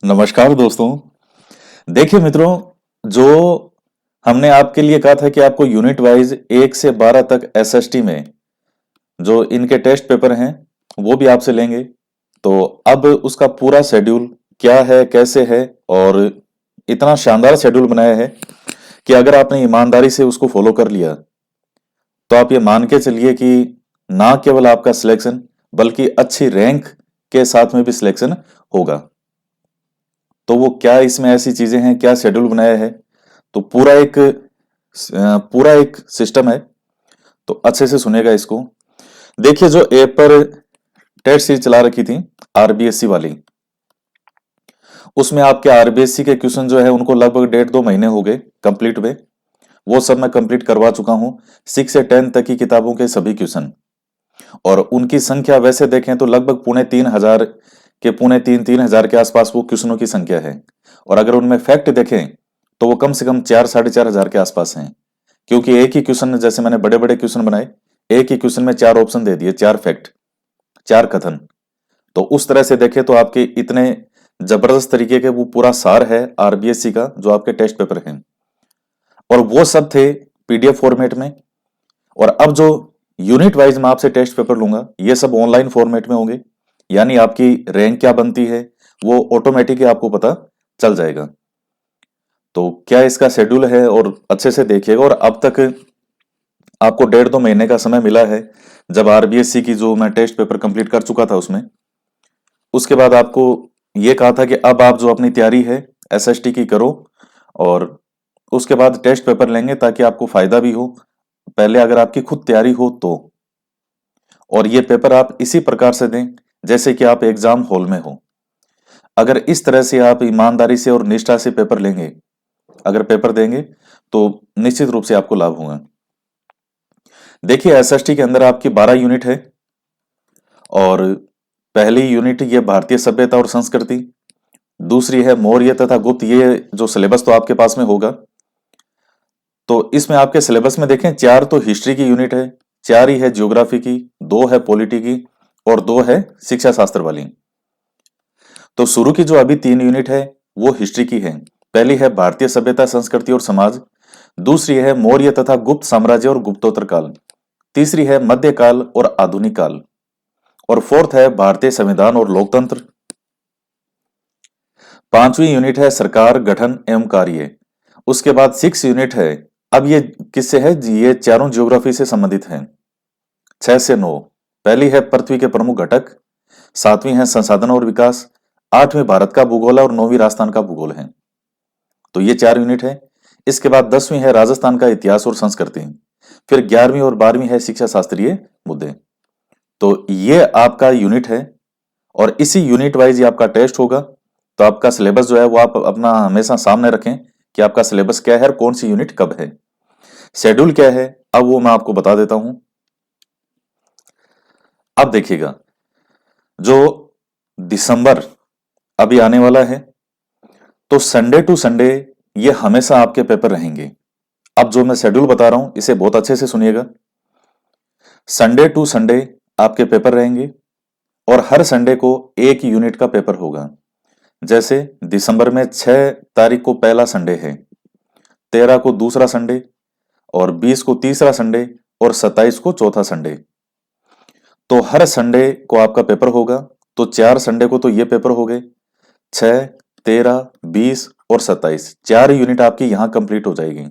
नमस्कार दोस्तों। देखिए मित्रों, जो हमने आपके लिए कहा था कि आपको यूनिट वाइज 1 से 12 तक एसएसटी में जो इनके टेस्ट पेपर हैं वो भी आपसे लेंगे। तो अब उसका पूरा शेड्यूल क्या है, कैसे है, और इतना शानदार शेड्यूल बनाया है कि अगर आपने ईमानदारी से उसको फॉलो कर लिया तो आप ये मान के चलिए कि ना केवल आपका सिलेक्शन बल्कि अच्छी रैंक के साथ में भी सिलेक्शन होगा। तो वो क्या इसमें ऐसी चीजें हैं, क्या शेड्यूल बनाया है, तो पूरा एक सिस्टम है। तो अच्छे से सुनेगा इसको। देखिए, जो ऐप पर टेस्ट सीरीज चला रखी थी आरबीएससी वाली, उसमें आपके आरबीएससी के क्वेश्चन जो है उनको लगभग 1.5-2 महीने हो गए कंप्लीट हुए। वो सब मैं कंप्लीट करवा चुका हूँ, 6 से 10 तक की किताबों के सभी क्वेश्चन। और उनकी संख्या वैसे देखें तो लगभग 2500 के 2500 के आसपास वो क्वेश्चनों की संख्या है। और अगर उनमें फैक्ट देखें तो वो कम से कम 4-4.5 हजार के आसपास हैं। क्योंकि एक ही क्वेश्चन, जैसे मैंने बड़े बड़े क्वेश्चन बनाए, एक ही क्वेश्चन में 4 ऑप्शन दे दिए, 4 फैक्ट, 4 कथन। तो उस तरह से देखें तो आपके इतने जबरदस्त तरीके के वो पूरा सार है आरबीएससी का जो आपके टेस्ट पेपर हैं। और वो सब थे पीडीएफ फॉर्मेट में। और अब जो यूनिट वाइज मैं आपसे टेस्ट पेपर लूंगा ये सब ऑनलाइन फॉर्मेट में होंगे। यानी आपकी रैंक क्या बनती है वो ऑटोमेटिक आपको पता चल जाएगा। तो क्या इसका शेड्यूल है, और अच्छे से देखिएगा। और अब तक आपको 1.5-2 महीने का समय मिला है। जब आरबीएससी की जो मैं टेस्ट पेपर कंप्लीट कर चुका था उसमें, उसके बाद आपको ये कहा था कि अब आप जो अपनी तैयारी है एसएसटी की करो, और उसके बाद टेस्ट पेपर लेंगे ताकि आपको फायदा भी हो। पहले अगर आपकी खुद तैयारी हो तो। और ये पेपर आप इसी प्रकार से दें जैसे कि आप एग्जाम हॉल में हो। अगर इस तरह से आप ईमानदारी से और निष्ठा से पेपर लेंगे, अगर पेपर देंगे, तो निश्चित रूप से आपको लाभ होगा। देखिए, एसएसटी के अंदर आपकी 12 यूनिट है। और पहली यूनिट ये भारतीय सभ्यता और संस्कृति, दूसरी है मौर्य तथा गुप्त। ये जो सिलेबस तो आपके पास में होगा। तो इसमें आपके सिलेबस में देखें, 4 तो हिस्ट्री की यूनिट है, 4 ही है ज्योग्राफी की, 2 है पॉलिटी की, और 2 है शिक्षा शास्त्र वाली। तो शुरू की जो अभी 3 यूनिट है वो हिस्ट्री की है। पहली है भारतीय सभ्यता, संस्कृति और समाज, दूसरी है मौर्य तथा गुप्त साम्राज्य और गुप्तोत्तर काल, तीसरी है मध्यकाल और आधुनिक काल, और फोर्थ है भारतीय संविधान और लोकतंत्र। 5वीं यूनिट है सरकार, गठन एवं कार्य। उसके बाद 6 यूनिट है। अब ये किससे है जी? ये चारों ज्योग्राफी से संबंधित हैं, 6 से 9। पहली है पृथ्वी के प्रमुख घटक, 7वीं है संसाधन और विकास, 8वीं भारत का भूगोल है, और 9वीं राजस्थान का भूगोल है। तो ये 4 यूनिट है। इसके बाद 10वीं है राजस्थान का इतिहास और संस्कृति। फिर 11वीं और 12वीं है शिक्षा शास्त्रीय मुद्दे। तो ये आपका यूनिट है। और इसी यूनिट वाइज ही आपका टेस्ट होगा। तो आपका सिलेबस जो है वो आप अपना हमेशा सामने रखें कि आपका सिलेबस क्या है और कौन सी यूनिट कब है। शेड्यूल क्या है अब वो मैं आपको बता देता हूं। अब देखिएगा, जो दिसंबर अभी आने वाला है, तो संडे टू संडे ये हमेशा आपके पेपर रहेंगे। अब जो मैं शेड्यूल बता रहा हूं इसे बहुत अच्छे से सुनिएगा। संडे टू संडे आपके पेपर रहेंगे, और हर संडे को एक यूनिट का पेपर होगा। जैसे दिसंबर में 6 तारीख को पहला संडे है, 13 को दूसरा संडे, और 20 को तीसरा संडे, और 27 को चौथा संडे। तो हर संडे को आपका पेपर होगा। तो 4 संडे को तो ये पेपर हो गए, 6, 13, 20 और 27, 4 यूनिट आपकी यहाँ कंप्लीट हो जाएगी।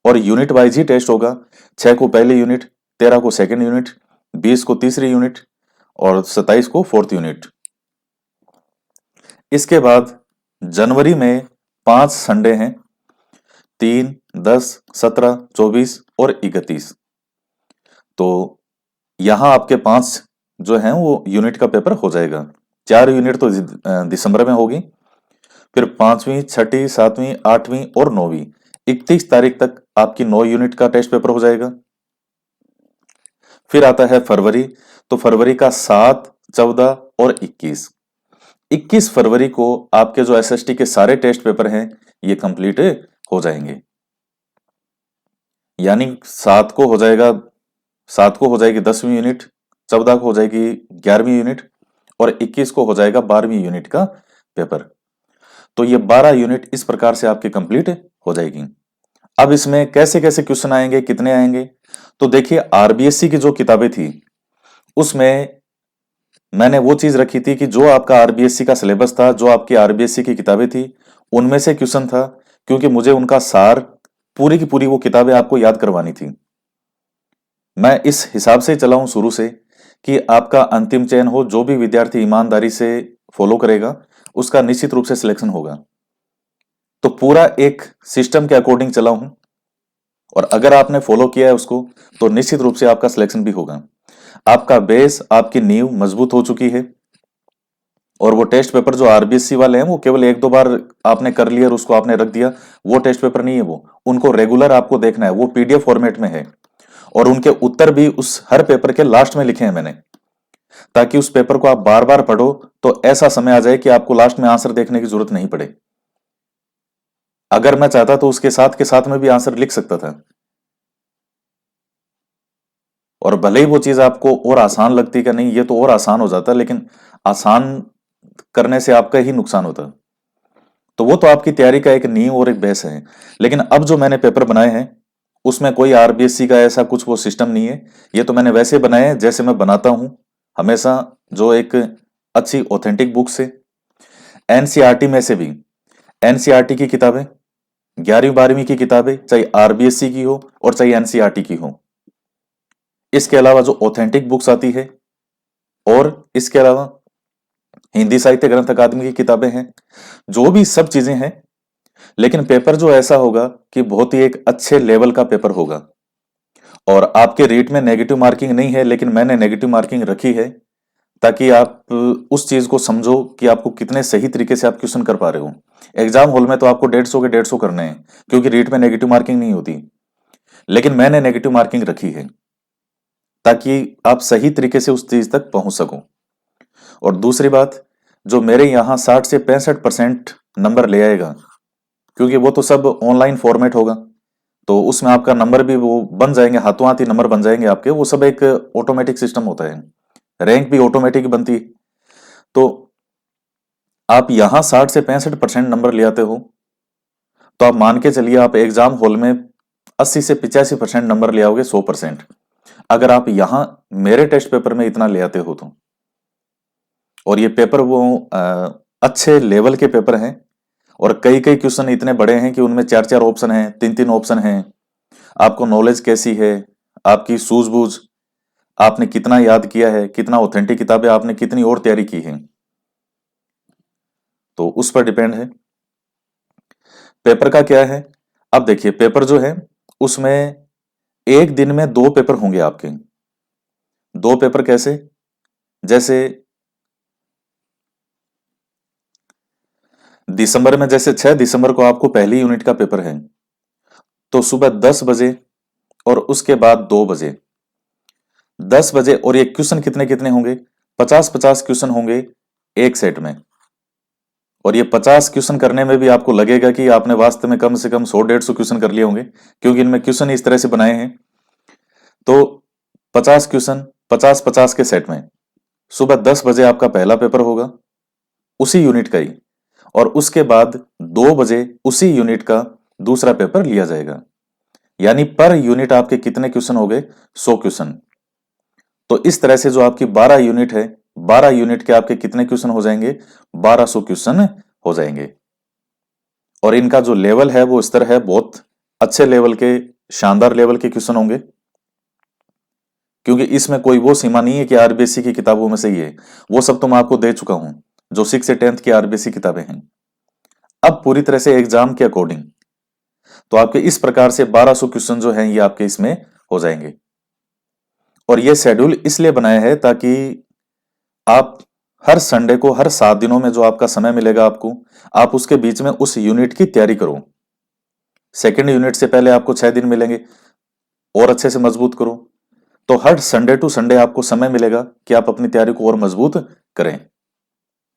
और यूनिट वाइज ही टेस्ट होगा। 6 को पहली यूनिट, 13 को सेकंड यूनिट, 20 को तीसरी यूनिट, और 27 को फोर्थ यूनिट। इसके बाद जनवरी में 5 संडे हैं, 3, 10, 17, 24 और 31। तो यहाँ आपके 5 जो हैं वो यूनिट का पेपर हो जाएगा। 4 यूनिट तो दिसंबर में होगी। फिर 5वीं, छठी, 7वीं, 8वीं और 9वीं, 31 तारीख तक आपकी 9 यूनिट का टेस्ट पेपर हो जाएगा। फिर आता है फरवरी। तो फरवरी का 7, 14 और 21। 21 फरवरी को आपके जो एसएसटी के सारे टेस्ट पेपर हैं ये कंप्लीट हो जाएंगे। यानी 7 को हो जाएगी 10वीं यूनिट, 14 को हो जाएगी 11वीं यूनिट, और 21 को हो जाएगा 12वीं यूनिट का पेपर। तो ये 12 यूनिट इस प्रकार से आपकी कंप्लीट हो जाएगी। अब इसमें कैसे कैसे क्वेश्चन आएंगे, कितने आएंगे, तो देखिए आरबीएससी की जो किताबें थी उसमें मैंने वो चीज रखी थी कि जो आपका आरबीएससी का सिलेबस था, जो आपकी आरबीएससी की किताबें थी, उनमें से क्वेश्चन था, क्योंकि मुझे उनका सार पूरी की पूरी वो किताबें आपको याद करवानी थी। मैं इस हिसाब से चला हूं शुरू से कि आपका अंतिम चयन हो, जो भी विद्यार्थी ईमानदारी से फॉलो करेगा उसका निश्चित रूप से सिलेक्शन होगा। तो पूरा एक सिस्टम के अकॉर्डिंग चला हूं, और अगर आपने फॉलो किया है उसको तो निश्चित रूप से आपका सिलेक्शन भी होगा। आपका बेस, आपकी नींव मजबूत हो चुकी है। और वो टेस्ट पेपर जो आरबीएससी वाले हैं वो केवल एक दो बार आपने कर लिया और उसको आपने रख दिया, वो टेस्ट पेपर नहीं है। वो उनको रेगुलर आपको देखना है, वो पीडीएफ फॉर्मेट में है, और उनके उत्तर भी उस हर पेपर के लास्ट में लिखे हैं मैंने, ताकि उस पेपर को आप बार बार पढ़ो तो ऐसा समय आ जाए कि आपको लास्ट में आंसर देखने की जरूरत नहीं पड़े। अगर मैं चाहता तो उसके साथ के साथ में भी आंसर लिख सकता था, और भले ही वो चीज आपको और आसान लगती कि नहीं ये तो और आसान हो जाता, लेकिन आसान करने से आपका ही नुकसान होता। तो वो तो आपकी तैयारी का एक नींव और एक बेस है। लेकिन अब जो मैंने पेपर बनाए हैं उसमें कोई आरबीएससी का ऐसा कुछ वो सिस्टम नहीं है। ये तो मैंने वैसे बनाए हैं जैसे मैं बनाता हूं हमेशा, जो एक अच्छी ऑथेंटिक बुक से। एनसीईआरटी में से भी, एनसीईआरटी की किताबें, 11वीं 12वीं की किताबें, चाहे आरबीएससी की हो और चाहे एनसीईआरटी की हो। इसके अलावा जो ऑथेंटिक बुक्स आती है, और इसके अलावा हिंदी साहित्य ग्रंथ अकादमी की किताबें हैं, जो भी सब चीजें हैं। लेकिन पेपर जो ऐसा होगा कि बहुत ही एक अच्छे लेवल का पेपर होगा। और आपके रेट में नेगेटिव मार्किंग नहीं है, लेकिन मैंने नेगेटिव मार्किंग रखी है ताकि आप उस चीज को समझो कि आपको कितने सही तरीके से आप क्वेश्चन कर पा रहे हो। एग्जाम हॉल में तो आपको 150 के 150 करने हैं, क्योंकि रेट में नेगेटिव मार्किंग नहीं होती। लेकिन मैंने नेगेटिव मार्किंग रखी है ताकि आप सही तरीके से उस चीज तक पहुंच सको। और दूसरी बात, जो मेरे यहाँ 60 से 65% नंबर ले आएगा, क्योंकि वो तो सब ऑनलाइन फॉर्मेट होगा, तो उसमें आपका नंबर भी वो बन जाएंगे, हाथों हाथ ही नंबर बन जाएंगे आपके। वो सब एक ऑटोमेटिक सिस्टम होता है, रैंक भी ऑटोमेटिक बनती है। तो आप यहाँ 60 से 65% नंबर ले आते हो, तो आप मान के चलिए आप एग्जाम हॉल में 80 से 85% नंबर ले आओगे, 100%। अगर आप यहाँ मेरे टेस्ट पेपर में इतना ले आते हो तो। और ये पेपर वो अच्छे लेवल के पेपर हैं, और कई कई क्वेश्चन इतने बड़े हैं कि उनमें 4 4 ऑप्शन हैं, 3 3 ऑप्शन हैं। आपको नॉलेज कैसी है, आपकी सूझबूझ, आपने कितना याद किया है, कितना ऑथेंटिक किताबें आपने कितनी और तैयारी की है, तो उस पर डिपेंड है। पेपर का क्या है, अब देखिए पेपर जो है उसमें एक दिन में 2 पेपर होंगे आपके। 2 पेपर कैसे, जैसे दिसंबर में, जैसे 6 दिसंबर को आपको पहली यूनिट का पेपर है, तो सुबह 10 बजे और उसके बाद 2 बजे, 10 बजे। और ये क्वेश्चन कितने कितने होंगे, 50 50 क्वेश्चन होंगे एक सेट में। और ये 50 क्वेश्चन करने में भी आपको लगेगा कि आपने वास्तव में कम से कम 100 150 क्वेश्चन कर लिए होंगे, क्योंकि इनमें क्वेश्चन इस तरह से बनाए हैं। तो 50 क्वेश्चन 50 50 के सेट में, सुबह 10 बजे आपका पहला पेपर होगा उसी यूनिट का ही, और उसके बाद 2 बजे उसी यूनिट का दूसरा पेपर लिया जाएगा। यानी पर यूनिट आपके कितने क्वेश्चन हो गए, 100 क्वेश्चन। तो इस तरह से जो आपकी 12 यूनिट है, 12 यूनिट के आपके कितने क्वेश्चन हो जाएंगे, 1200 क्वेश्चन हो जाएंगे। और इनका जो लेवल है वो स्तर है बहुत अच्छे लेवल के, शानदार लेवल के क्वेश्चन होंगे, क्योंकि इसमें कोई वो सीमा नहीं है कि आरबीएससी की किताबों में से ही है। वो सब तो मैं आपको दे चुका हूं, जो 6 से 10th की आरबीएससी किताबें हैं। अब पूरी तरह से एग्जाम के अकॉर्डिंग, तो आपके इस प्रकार से 1200 क्वेश्चन जो हैं ये आपके इसमें हो जाएंगे। और ये शेड्यूल इसलिए बनाया है ताकि आप हर संडे को, हर 7 दिनों में जो आपका समय मिलेगा आपको, आप उसके बीच में उस यूनिट की तैयारी करो। सेकेंड यूनिट से पहले आपको 6 दिन मिलेंगे, और अच्छे से मजबूत करो। तो हर संडे टू संडे आपको समय मिलेगा कि आप अपनी तैयारी को और मजबूत करें।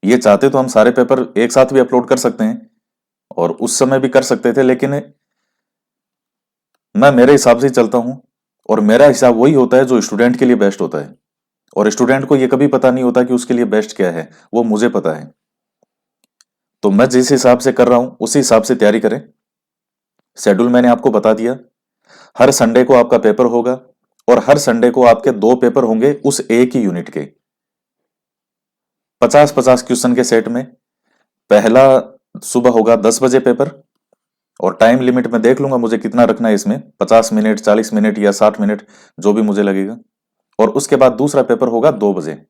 ये चाहते तो हम सारे पेपर एक साथ भी अपलोड कर सकते हैं, और उस समय भी कर सकते थे, लेकिन मैं मेरे हिसाब से ही चलता हूं, और मेरा हिसाब वही होता है जो स्टूडेंट के लिए बेस्ट होता है। और स्टूडेंट को ये कभी पता नहीं होता कि उसके लिए बेस्ट क्या है, वो मुझे पता है। तो मैं जिस हिसाब से कर रहा हूं उसी हिसाब से तैयारी करें। शेड्यूल मैंने आपको बता दिया। हर संडे को आपका पेपर होगा और हर संडे को आपके 2 पेपर होंगे उस एक ही यूनिट के, 50-50 क्वेश्चन के सेट में। पहला सुबह होगा 10 बजे पेपर, और टाइम लिमिट मैं देख लूंगा मुझे कितना रखना है इसमें, 50 मिनट, 40 मिनट या 60 मिनट, जो भी मुझे लगेगा। और उसके बाद दूसरा पेपर होगा 2 बजे।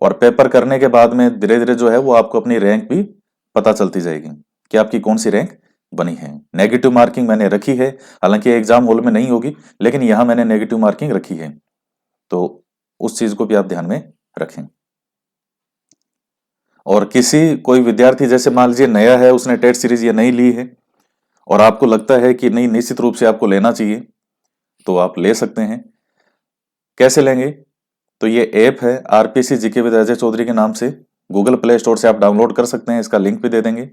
और पेपर करने के बाद में धीरे धीरे जो है वो आपको अपनी रैंक भी पता चलती जाएगी कि आपकी कौन सी रैंक बनी है। नेगेटिव मार्किंग मैंने रखी है, हालांकि एग्जाम हॉल में नहीं होगी, लेकिन यहां मैंने नेगेटिव मार्किंग रखी है, तो उस चीज को भी आप ध्यान में रखें। और किसी कोई विद्यार्थी जैसे मान लीजिए नया है, उसने टेट सीरीज ये नहीं ली है और आपको लगता है कि नहीं निश्चित रूप से आपको लेना चाहिए, तो आप ले सकते हैं। कैसे लेंगे? तो ये ऐप है RPC GK with Ajay Chaudhary के नाम से, गूगल प्ले स्टोर से आप डाउनलोड कर सकते हैं, इसका लिंक भी दे देंगे।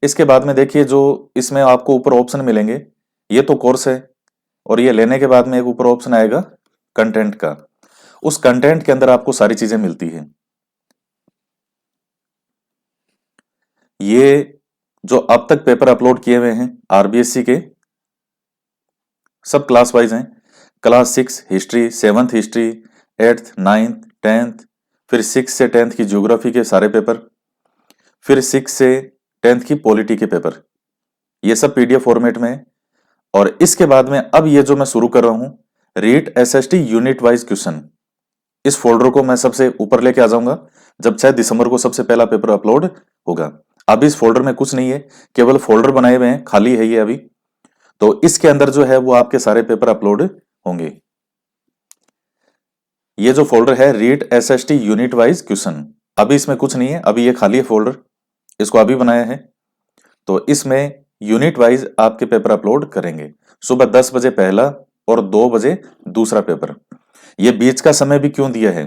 इसके बाद में देखिए जो इसमें आपको ऊपर ऑप्शन मिलेंगे, ये तो कोर्स है, और ये लेने के बाद में एक ऊपर ऑप्शन आएगा कंटेंट का। उस कंटेंट के अंदर आपको सारी चीजें मिलती है। ये जो अब तक पेपर अपलोड किए हुए हैं आरबीएससी के, सब क्लास वाइज हैं। Class 6 history, 7th history, 8th, 9th, 10th, फिर 6 से 10th की ज्योग्राफी के सारे पेपर, फिर 6 से 10th की पॉलिटी के पेपर, ये सब पीडीएफ फॉर्मेट में है। और इसके बाद में अब ये जो मैं शुरू कर रहा हूं, REET SST unit wise question, इस फोल्डर को मैं सबसे ऊपर लेके आ जाऊंगा जब 6 दिसंबर को सबसे पहला पेपर अपलोड होगा। अब इस फोल्डर में कुछ नहीं है, केवल फोल्डर बनाए हुए हैं, खाली है ये अभी। तो इसके अंदर जो है वो आपके सारे पेपर अपलोड होंगे। ये जो फोल्डर है REET SST unit wise question, अभी इसमें कुछ नहीं है, अभी ये खाली है फोल्डर, इसको अभी बनाया है। तो इसमें यूनिट वाइज आपके पेपर अपलोड करेंगे। सुबह 10 बजे पहला और 2 बजे दूसरा पेपर। ये बीच का समय भी क्यों दिया है?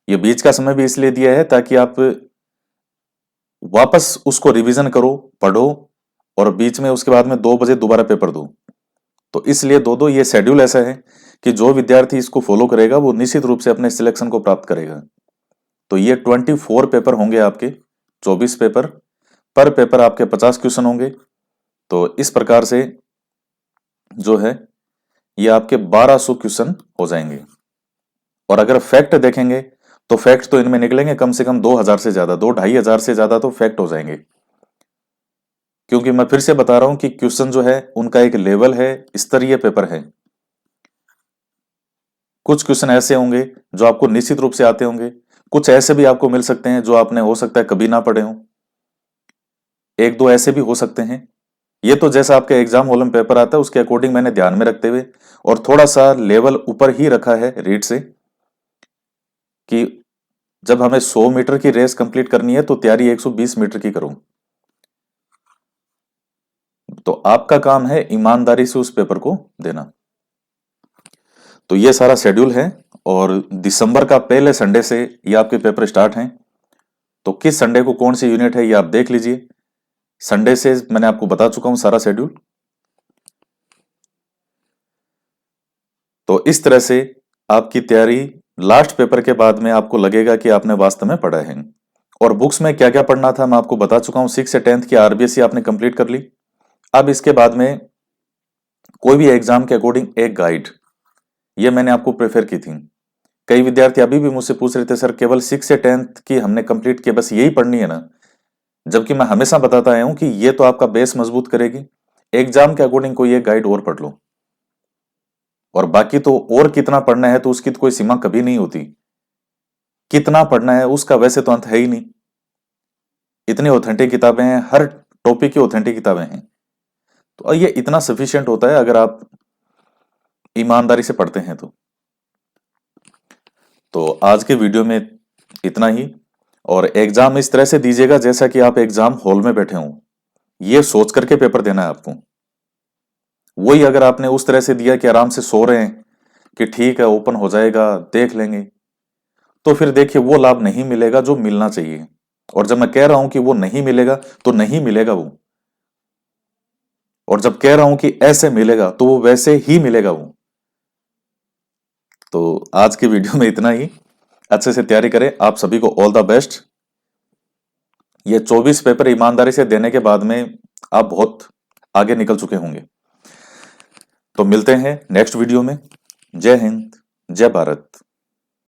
ये बीच का समय भी इसलिए दिया है ताकि आप वापस उसको रिवीजन करो, पढ़ो, और बीच में उसके बाद में 2 बजे दोबारा पेपर दो। तो इसलिए दो ये शेड्यूल ऐसा है कि जो विद्यार्थी इसको फॉलो करेगा वो निश्चित रूप से अपने सिलेक्शन को प्राप्त करेगा। तो ये 24 पेपर होंगे आपके, 24 पेपर, पर पेपर आपके 50 क्वेश्चन होंगे। तो इस प्रकार से जो है ये आपके 1200 क्वेश्चन हो जाएंगे। और अगर फैक्ट देखेंगे तो फैक्ट तो इनमें निकलेंगे कम से कम 2000 से ज्यादा, 2-2500 से ज्यादा तो फैक्ट हो जाएंगे। क्योंकि मैं फिर से बता रहा हूं कि क्वेश्चन जो है उनका एक लेवल है, स्तरीय पेपर है। कुछ क्वेश्चन ऐसे होंगे जो आपको निश्चित रूप से आते होंगे, कुछ ऐसे भी आपको मिल सकते हैं जो आपने हो सकता है कभी ना पढ़े हो, 1-2 ऐसे भी हो सकते हैं। ये तो जैसा आपके एग्जाम हॉल में पेपर आता है उसके अकॉर्डिंग मैंने ध्यान में रखते हुए और थोड़ा सा लेवल ऊपर ही रखा है रीड से, कि जब हमें 100 मीटर की रेस कंप्लीट करनी है तो तैयारी 120 मीटर की करूं। तो आपका काम है ईमानदारी से उस पेपर को देना। तो ये सारा शेड्यूल है, और दिसंबर का पहले संडे से ये आपके पेपर स्टार्ट हैं। तो किस संडे को कौन सी यूनिट है ये आप देख लीजिए। संडे से मैंने आपको बता चुका हूं सारा शेड्यूल। तो इस तरह से आपकी तैयारी लास्ट पेपर के बाद में आपको लगेगा कि आपने वास्तव में पढ़ा है। और बुक्स में क्या क्या पढ़ना था मैं आपको बता चुका हूं। 6 से 10th की आरबीएससी आपने कंप्लीट कर ली। अब इसके बाद में कोई भी एग्जाम के अकॉर्डिंग एक गाइड, ये मैंने आपको प्रेफर की थी। कई विद्यार्थी अभी भी मुझसे पूछ रहे थे सर केवल 6 से 10th की हमने कंप्लीट किया, बस यही पढ़नी है ना? जबकि मैं हमेशा बताता आया हूं कि ये तो आपका बेस मजबूत करेगी, एग्जाम के अकॉर्डिंग कोई एक गाइड और पढ़ लो। और बाकी तो और कितना पढ़ना है तो उसकी तो कोई सीमा कभी नहीं होती। कितना पढ़ना है उसका वैसे तो अंत है ही नहीं। इतनी ऑथेंटिक किताबें हैं, हर टॉपिक की ऑथेंटिक किताबें हैं। तो ये इतना सफिशिएंट होता है अगर आप ईमानदारी से पढ़ते हैं तो आज के वीडियो में इतना ही। और एग्जाम इस तरह से दीजिएगा जैसा कि आप एग्जाम हॉल में बैठे हों, ये सोच करके पेपर देना है आपको। वही अगर आपने उस तरह से दिया कि आराम से सो रहे हैं कि ठीक है ओपन हो जाएगा देख लेंगे, तो फिर देखिए वो लाभ नहीं मिलेगा जो मिलना चाहिए। और जब मैं कह रहा हूं कि वो नहीं मिलेगा तो नहीं मिलेगा वो, और जब कह रहा हूं कि ऐसे मिलेगा तो वो वैसे ही मिलेगा वो। तो आज की वीडियो में इतना ही। अच्छे से तैयारी करें। आप सभी को ऑल द बेस्ट। ये 24 पेपर ईमानदारी से देने के बाद में आप बहुत आगे निकल चुके होंगे। तो मिलते हैं नेक्स्ट वीडियो में। जय हिंद, जय भारत।